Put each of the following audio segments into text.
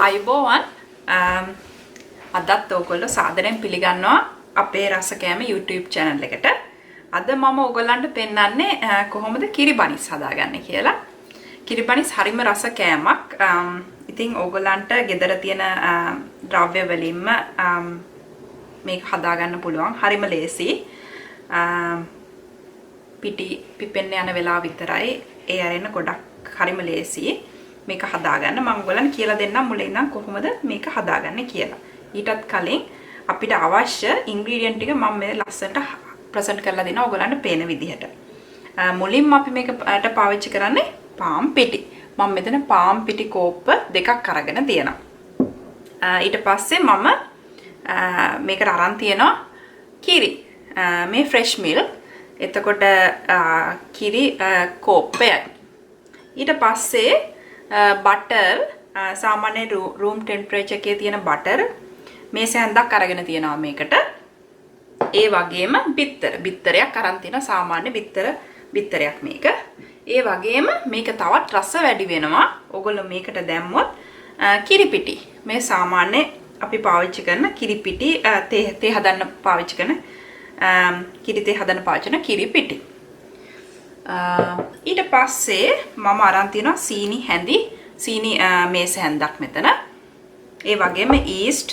අයිබෝවන් අදත් ඔයගොල්ලෝ සාදරයෙන් පිළිගන්නවා අපේ රස කෑම YouTube channel එකට. අද මම ඔයගොල්ලන්ට පෙන්නන්නේ කොහොමද කිරි බනිස් හදාගන්නේ කියලා. කිරි බනිස් හරිම රස කෑමක්. ඉතින් ඔයගොල්ලන්ට ගෙදර තියෙන ද්‍රව්‍ය වලින්ම මේක හදාගන්න පුළුවන්. හරිම ලේසි. පිපෙන්න යන වෙලාව විතරයි. ඒ අරෙන්න ගොඩක් හරිම ලේසි. මේක හදාගන්න මම ඔයගොල්ලන්ට කියලා දෙන්නම් මුලින් ඉඳන් කොහොමද මේක හදාගන්නේ කියලා. ඊටත් කලින් අපිට අවශ්‍ය ඉන්ග්‍රීඩියන්ට් ටික මම මේ ලස්සනට ප්‍රසන්ට් කරලා දෙනවා ඔයගොල්ලන්ට පේන විදිහට. මුලින්ම අපි මේකට පාවිච්චි කරන්නේ පාම් පිටි. මම මෙතන පාම් පිටි කෝප්ප දෙකක් අරගෙන තියෙනවා. ඊට පස්සේ මම මේකට අරන් තියනවා කිරි. මේ ෆ්‍රෙෂ් මිල්ක්. එතකොට කිරි කෝප්පයයි. ඊට පස්සේ බටර් සාමාන්‍ය room temperature එකේ තියෙන බටර් මේ සැන්දක් අරගෙන තියනවා මේකට. ඒ වගේම බිත්තරයක් අරන් තියන සාමාන්‍ය බිත්තරයක් මේක. ඒ වගේම මේක තවත් රස වැඩි වෙනවා. ඔයගොල්ලෝ මේකට දැම්මොත් කිරි පිටි. මේ සාමාන්‍ය අපි පාවිච්චි කරන කිරි පිටි තේ හදන්න පාවිච්චි කරන කිරි තේ හදන්න පාවිච්චි කරන කිරි පිටි. ඊට පස්සේ මම අරන් තියනවා සීනි මේස හැන්දක් මෙතන. ඒ වගේම yeast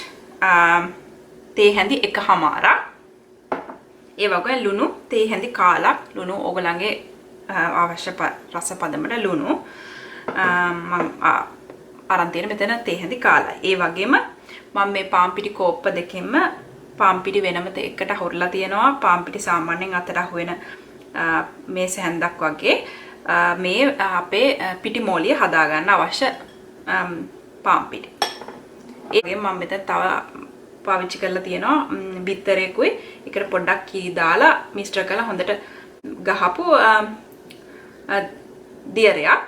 තේ හැඳි එකමාරක්. ඒ වගේම ලුණු තේ හැඳි කාලක්. ලුණු ඕගලන්ගේ අවශ්‍ය රස පදමට ලුණු මම අරන් තියෙන මෙතන තේ හැඳි කාලයි. ඒ වගේම මම මේ පාම් පිටි කෝප්ප දෙකෙන්ම පාම් පිටි වෙනම එකට හොරලා තියෙනවා. පාම් පිටි සාමාන්‍යයෙන් අතට අහුවෙන මේ සැන්දක් වගේ මේ අපේ පිටි මෝලිය හදාගන්න අවශ්‍ය පාම් පිටි. ඒ වගේම මම මෙතන තව පාවිච්චි කරලා තියෙනවා බිත්තරේකුයි ඒකට පොඩ්ඩක් කිරි දාලා මිශ්‍ර කරලා හොඳට ගහපු දියරයක්.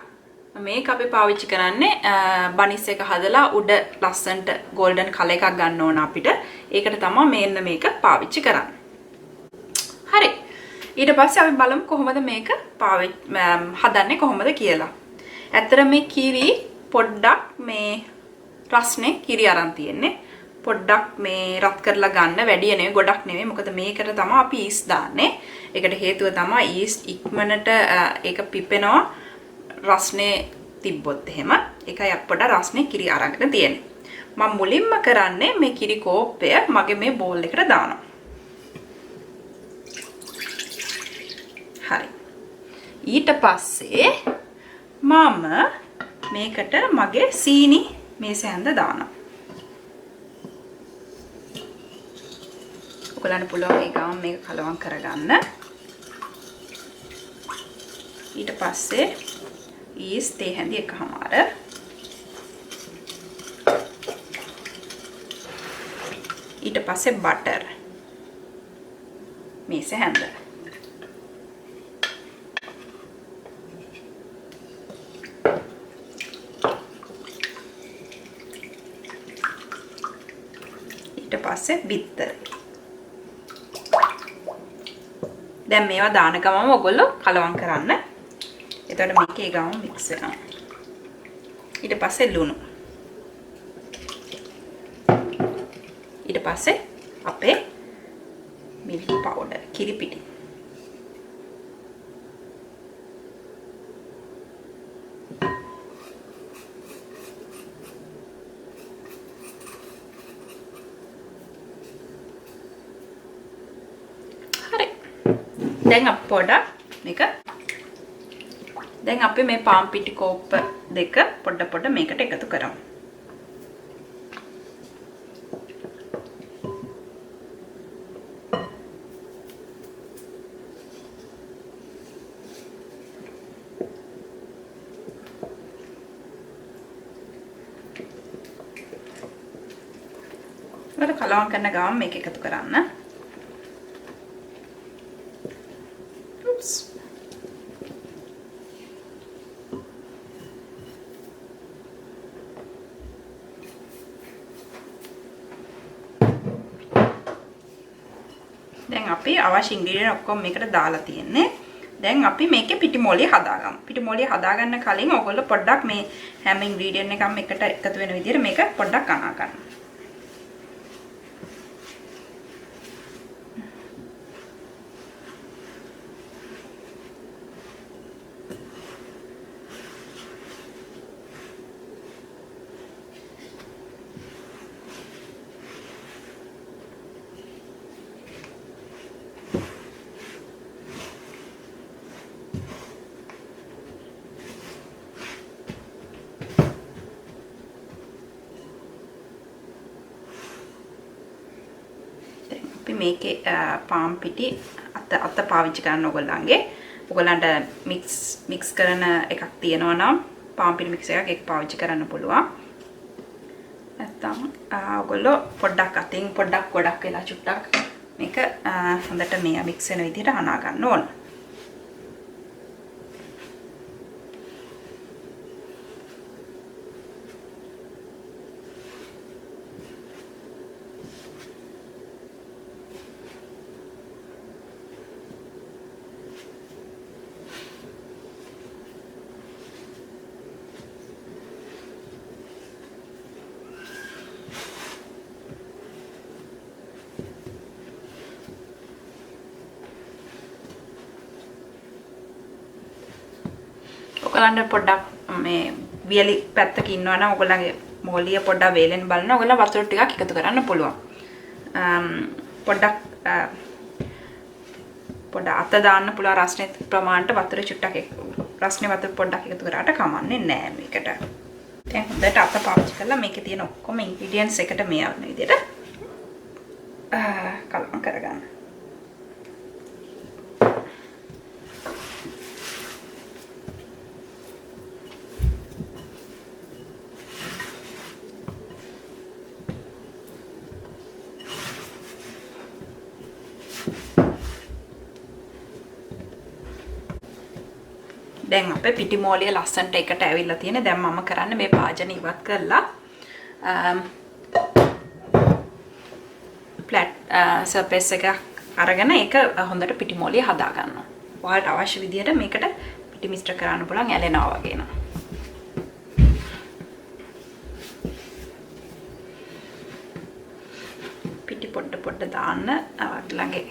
මේක අපි පාවිච්චි කරන්නේ බනිස් එක හදලා උඩ ලස්සන්ට golden color එකක් ගන්න ඕන අපිට. ඒකට තමයි මෙන්න මේක පාවිච්චි කරන්නේ. හරි. ඊට පස්සේ අපි බලමු කොහොමද මේක හදන්නේ කොහොමද කියලා. ඇත්තට මේ කිරි පොඩ්ඩක් මේ රස්නේ කිරි අරන් තියෙන්නේ. පොඩ්ඩක් මේ රත් කරලා ගන්න වැඩි නෙවෙයි ගොඩක් නෙවෙයි. මොකද මේකට තමයි අපි yeast දාන්නේ. ඒකට හේතුව තමයි yeast ඉක්මනට ඒක පිපෙනවා රස්නේ තිබ්බොත් එහෙම. ඒකයි අප්පඩ රස්නේ කිරි අරගෙන තියෙන්නේ. මම මුලින්ම කරන්නේ මේ කිරි කෝප්පය මගේ මේ බෝල් එකට දානවා. හරි. ඊට පස්සේ මම මේකට මගේ සීනි මේ සැන්ද දානවා. ඔයගලන්ට පුළුවන් ඒ ගාම මේක කලවම් කරගන්න. ඊට පස්සේ yeast තේ හැඳි එකමාර. ඊට පස්සේ butter මේ සැන්ද. ඊට පස්සේ බිත්තර. දැන් මේවා දාන ගමම ඔයගොල්ලෝ කලවම් කරන්න. එතකොට මේකේ ගාම මික්ස් වෙනවා. ඊට පස්සේ ලුණු. ඊට පස්සේ අපේ මිල්ක් පවුඩර් කිරි පිටි. දැන් අපි පොඩ්ඩක් දැන් අපි මේ පාම් පිටි කෝප්ප දෙක පොඩ මේකට එකතු කරමු. ඊට කලවම් කරන ගමන් මේක එකතු කරන්න. දැන් අපි අවශ්‍ය ඉන්ග්‍රීඩියන්ට් ඔක්කොම මේකට දාලා තියෙන්නේ. දැන් අපි මේකේ පිටිමෝලිය හදාගමු. පිටිමෝලිය හදාගන්න කලින් ඔයගොල්ලෝ පොඩ්ඩක් මේ හැම ඉන්ග්‍රීඩියන්ට් එකක්ම එකට එකතු වෙන විදිහට මේක පොඩ්ඩක් අනා ගන්න. අපි මේකේ පාම් පිටි අත පාවිච්චි කරන්න ඔයගොල්ලන්ට මික්ස් කරන එකක් තියෙනවා නම් පාම් පිටි මික්ස් එකක් ඒක පාවිච්චි කරන්න පුළුවන්. නැත්තම් ඔයගොල්ලෝ පොඩ්ඩක් අතින් පොඩ්ඩක් ගොඩක් වෙලා චුට්ටක් මේක හොඳට මේ මික්ස් වෙන විදිහට හනා ගන්න ඕන. ඔයගලන්ට පොඩ්ඩක් මේ වියලි පැත්තක ඉන්නවා නම් ඔයගලගේ මොලිය පොඩ්ඩක් වේලෙන් බලන ඔයගලලා වතුර ටිකක් එකතු කරන්න පුළුවන්. පොඩ්ඩක් අත දාන්න පුළුවන් රස්නේ ප්‍රමාණයට වතුර චුට්ටක් රස්නේ වතුර පොඩ්ඩක් එකතු කරාට කමන්නේ නැහැ මේකට. දැන් හොඳට අත පාවිච්චි කරලා මේකේ තියෙන ඔක්කොම ඉන්ග්‍රීඩියන්ට්ස් එකට මේ වන විදිහට කලවම් කරගන්න. දැන් අපේ පිටිමෝලිය ලස්සන්ට එකට ඇවිල්ලා තියෙන. දැන් මම කරන්නේ මේ භාජන ඉවත් කරලා ෆ්ලැට් සර්ෆේස් එක අරගෙන ඒක හොඳට පිටිමෝලිය හදා ගන්නවා. ඔයාලට අවශ්‍ය විදිහට මේකට පිටි මිශ්‍ර කරන්න පුළුවන් ඇලෙනවා වගේ න ะ. පිටි පොඩ දාන්න ළඟේ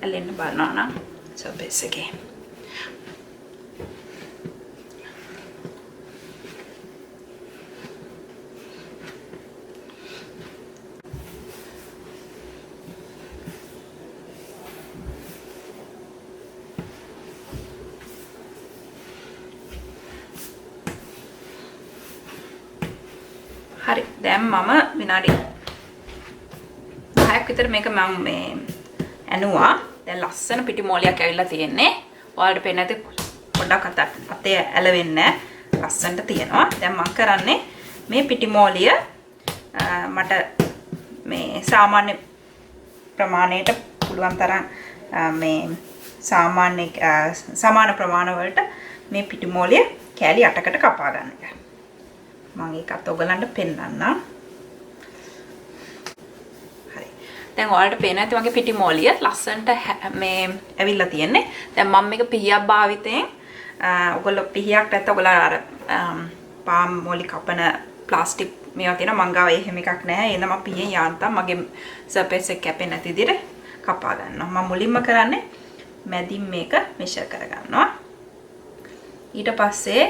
ඇලෙන්න බලනවා නම් surface එකේ. හරි දැන් මම විනාඩි 10ක් විතර මේක මම මේ ඇනුවා. දැන් ලස්සන පිටිමෝලියක් ඇවිල්ලා තියෙන්නේ. ඔයාලට පේන්නේ නැති පොඩ්ඩක් අතේ ඇලවෙන්නේ ලස්සනට තියෙනවා. දැන් මම කරන්නේ මේ පිටිමෝලිය මට මේ සාමාන්‍ය ප්‍රමාණයට පුළුවන් තරම් මේ සමාන ප්‍රමාණ වලට මේ පිටිමෝලිය කෑලි 8කට කපා ගන්න එක. මම ඒකත් ඔයගලන්ට පෙන්නන්නම්. දැන් ඔයාලට පේන ඇති මගේ පිටිමෝලිය ලස්සනට මේ ඇවිල්ලා තියෙන්නේ. දැන් මම මේක පිහියක් භාවිතයෙන් ඔයගොල්ලෝ පිහියක් නැත්නම් ඔයගොල්ලෝ අර පාම් මොලි කපන ප්ලාස්ටික් මේවා තියෙන මංගාව එහෙම එකක් නැහැ. එහෙනම් මම පිහියෙන් යාන්තම් මගේ සර්ෆේස් එක කැපෙන්නේ නැති විදිහට කපා ගන්නවා. මම මුලින්ම කරන්නේ මැදින් මේක මෙෂර් කර ගන්නවා. ඊට පස්සේ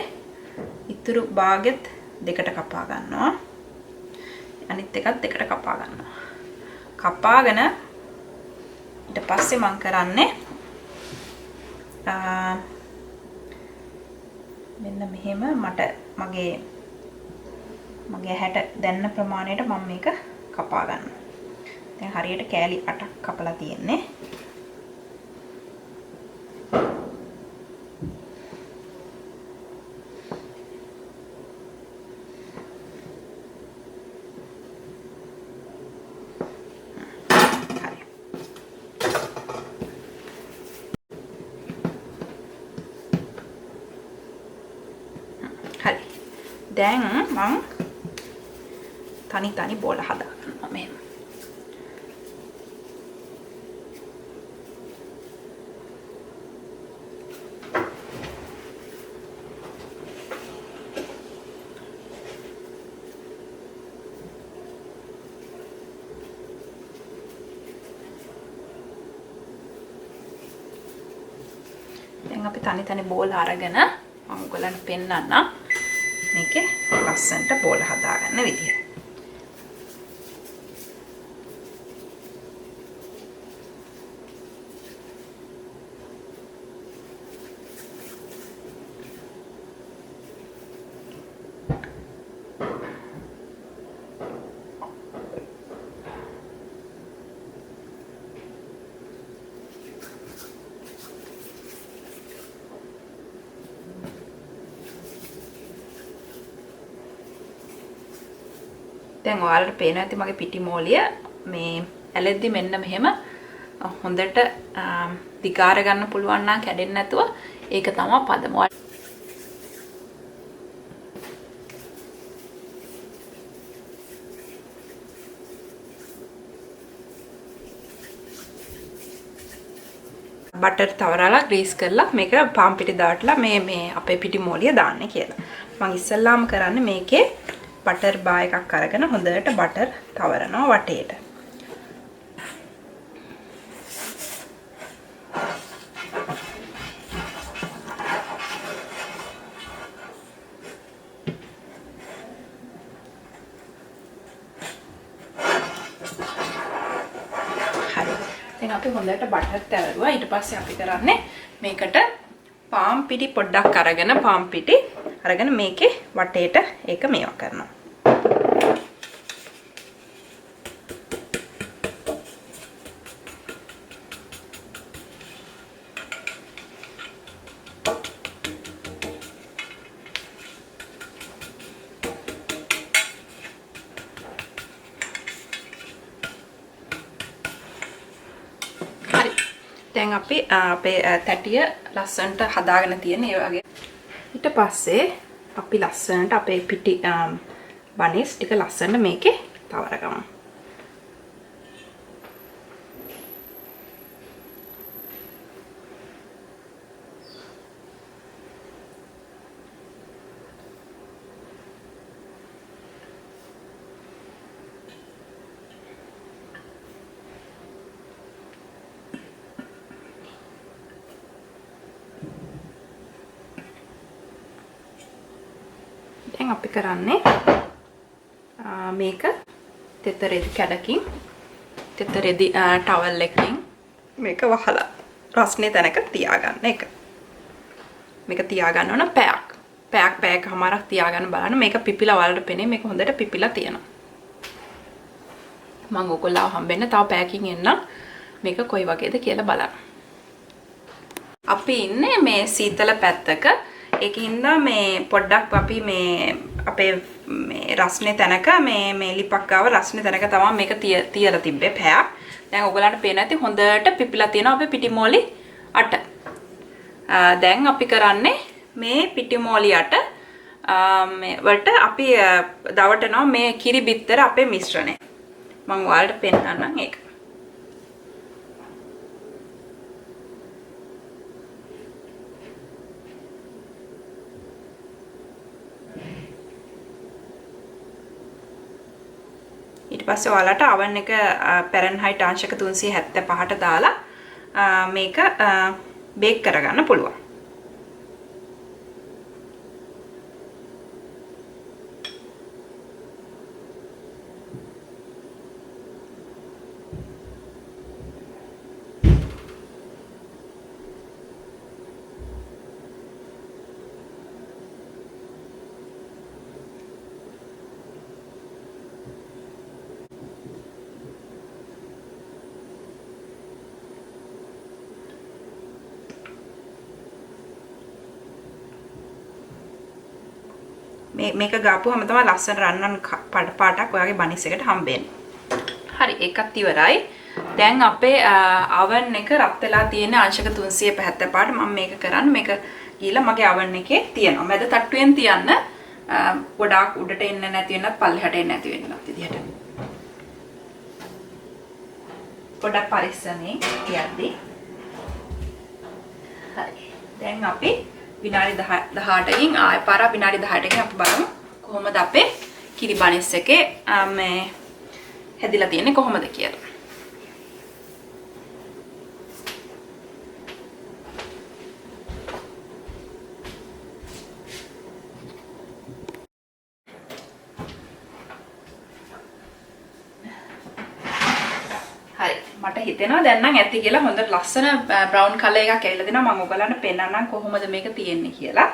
ඉතුරු භාගෙත් දෙකට කපා ගන්නවා. අනිත් එකත් දෙකට කපා ගන්නවා. කපාගෙන ඊට පස්සේ මම කරන්නේ මෙන්න මෙහෙම මට මගේ හැට දැන්න ප්‍රමාණයට මම මේක කපා ගන්නවා. දැන් හරියට කෑලි 8ක් කපලා තියෙන්නේ. දැන් මම තනි බෝල හදා ගන්නවා මෙහෙම. දැන් අපි තනි බෝල අරගෙන මම ඔයගලන්ට පෙන්නන්නම් මේකේ ලස්සනට බෝල හදාගන්න විදිය. දැන් ඔයාලට පේනවා ඇති මගේ පිටි මෝලිය මේ ඇලෙද්දි මෙන්න මෙහෙම හොඳට දිගාර ගන්න පුළුවන් නම් කැඩෙන්නේ නැතුව ඒක තමයි පදම. බටර් තවරලා ග්‍රීස් කරලා මේක පාන් පිටි දාටලා මේ අපේ පිටි මෝලිය දාන්නේ කියලා. මම ඉස්සල්ලාම කරන්නේ මේකේ බටර් බා එකක් අරගෙන හොඳට බටර් තවරනවා වටේට. හරි. දැන් අපි හොඳට බටර් තවරුවා. ඊට පස්සේ අපි කරන්නේ මේකට පාන් පිටි පොඩ්ඩක් අරගෙන පාන් පිටි අරගෙන මේකේ වටේට ඒක මේවා කරනවා. හරි. දැන් අපි අපේ තැටිය ලස්සනට හදාගෙන තියෙන ඒ වගේ ඊට පස්සේ අපි ලස්සනට අපේ පිටි බනිස් ටික ලස්සනට මේකේ තවරගමු. දැන් අපි කරන්නේ මේක තෙතරෙදි කැඩකින් තෙතරෙදි ටවල් එකකින් මේක වහලා රස්නේ තැනක තියාගන්න එක. මේක තියාගන්න ඕන පැයකමාරක් තියාගන්න බලන්න මේක පිපිලා වලට පෙනේ මේක හොඳට පිපිලා තියෙනවා. මම ඔයගොල්ලෝ හම්බෙන්න තව පැයකින් එන්න මේක කොයි වගේද කියලා බලන්න. අපි ඉන්නේ මේ සීතල පැත්තක. ඒකින්ද මේ පොඩ්ඩක් අපි මේ අපේ මේ රස්නේ තැනක මේ ලිපක් ගාව රස්නේ තැනක තමයි මේක තියලා තිබ්බේ පැයක්. දැන් ඔයගලන්ට පේන ඇති හොඳට පිපිලා තියෙනවා අපේ පිටිමෝලි අට. දැන් අපි කරන්නේ මේ පිටිමෝලි අට මේ වලට අපි දවටනවා මේ කිරි බිත්තර අපේ මිශ්‍රණය. මම ඔයාලට පෙන්නන්නම් ඒක. ඊට පස්සේ ඔයාලට oven එක Fahrenheit අංශක 375ට දාලා මේක බේක් කරගන්න පුළුවන්. මේක ගාපුවම තමයි ලස්සන රන්වන් පාටක් ඔයාගේ බනිස් එකට හම්බෙන්නේ. හරි ඒකත් ඉවරයි. දැන් අපේ oven එක රත් වෙලා තියෙන අංශක 375ට මම මේක කරන්නේ මේක ගිහලා මගේ oven එකේ තියෙනවා. මැද තට්ටුවෙන් තියන්න ගොඩාක් උඩට එන්න නැති වෙනත් පල්ලෙහාට එන්න නැති වෙනත් විදිහට. පොඩක් පරිස්සමෙන් තියද්දි. හරි. දැන් අපි විනාඩි 18කින් ආය පාර විනාඩි 18කින් අපි බලමු කොහොමද අපේ කිරි බනිස් එකේ මේ හැදිලා තියෙන්නේ කොහොමද කියලා. මට හිතෙනවා දැන් නම් ඇති කියලා හොඳට ලස්සන බ්‍රවුන් කලර් එකක් ඇවිල්ලා දෙනවා. මම ඔයගලන්ට පෙන්නන්නම් කොහොමද මේක තියෙන්නේ කියලා.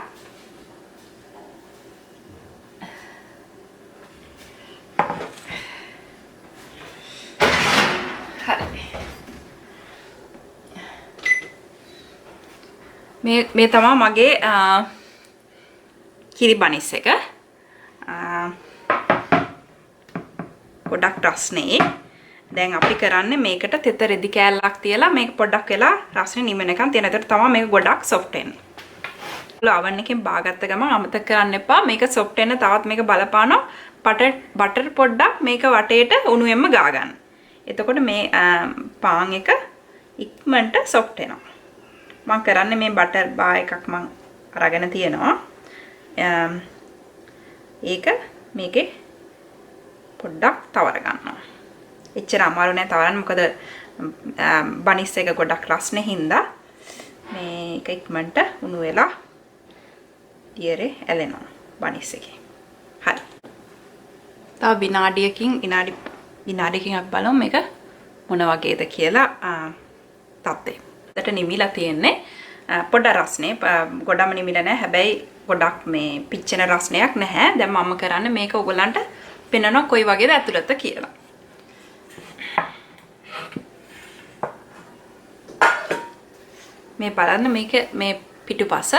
මේ තමයි මගේ කිරි බනිස් එක. ගොඩක් රස්නේ. දැන් අපි කරන්නේ මේකට තෙත රෙදි කෑල්ලක් තියලා මේක පොඩ්ඩක් වෙලා රස්නේ නිමනකන් තියෙන. ඒකට තමයි මේක ගොඩක් සොෆ්ට් වෙන්නේ. oven එකෙන් බාගත්ත ගමන් අමතක කරන්න එපා. මේක සොෆ්ට් වෙන්න තවත් මේක බලපානවා. බටර් පොඩ්ඩක් මේක වටේට උණුවෙන්ම ගා ගන්න. එතකොට මේ පාන් එක ඉක්මනට සොෆ්ට් වෙනවා. මම කරන්නේ මේ බටර් බා එකක් මම අරගෙන තියෙනවා. ඒක මේකේ පොඩ්ඩක් තවර ගන්නවා. එච්චර අමාරු නෑ තවරන්න. මොකද බනිස් එක ගොඩක් රස්නේ හින්දා මේක ඉක්මනට උණු වෙලා දියරේ ඇලෙනවා බනිස් එකේ. හරි. තව විනාඩියකින් අපි බලමු මේක මොන වගේද කියලා තත්ත්වය. ට නිමිලා තියෙන්නේ පොඩ රස්නේ ගොඩම නිමිලා නැහැ. හැබැයි ගොඩක් මේ පිච්චෙන රස්නයක් නැහැ. දැන් මම කරන්නේ මේක ඔයගලන්ට පෙන්නනවා කොයි වගේද ඇතුළත කියලා. මේ බලන්න මේක මේ පිටුපස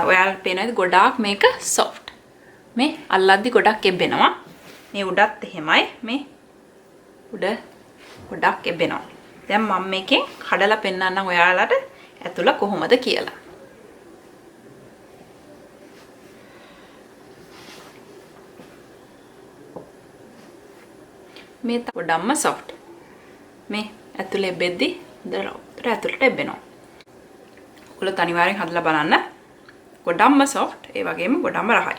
ඔයාලට පේනවාද ගොඩාක් මේක soft. මේ අල්ලද්දි ගොඩක් එබ්බෙනවා. මේ උඩත් එහෙමයි. මේ උඩ ගොඩක් එබ්බෙනවා. දැන් මම මේකෙන් කඩලා පෙන්නන්නම් ඔයාලට ඇතුළ කොහොමද කියලා. මේ ගොඩක්ම soft. මේ ඇතුළේ බෙද්දි හොඳට ඇතුළට එබ්බෙනවා. ඔයාලා අනිවාර්යෙන් හදලා බලන්න. ගොඩක්ම soft ඒ වගේම ගොඩක්ම රහයි.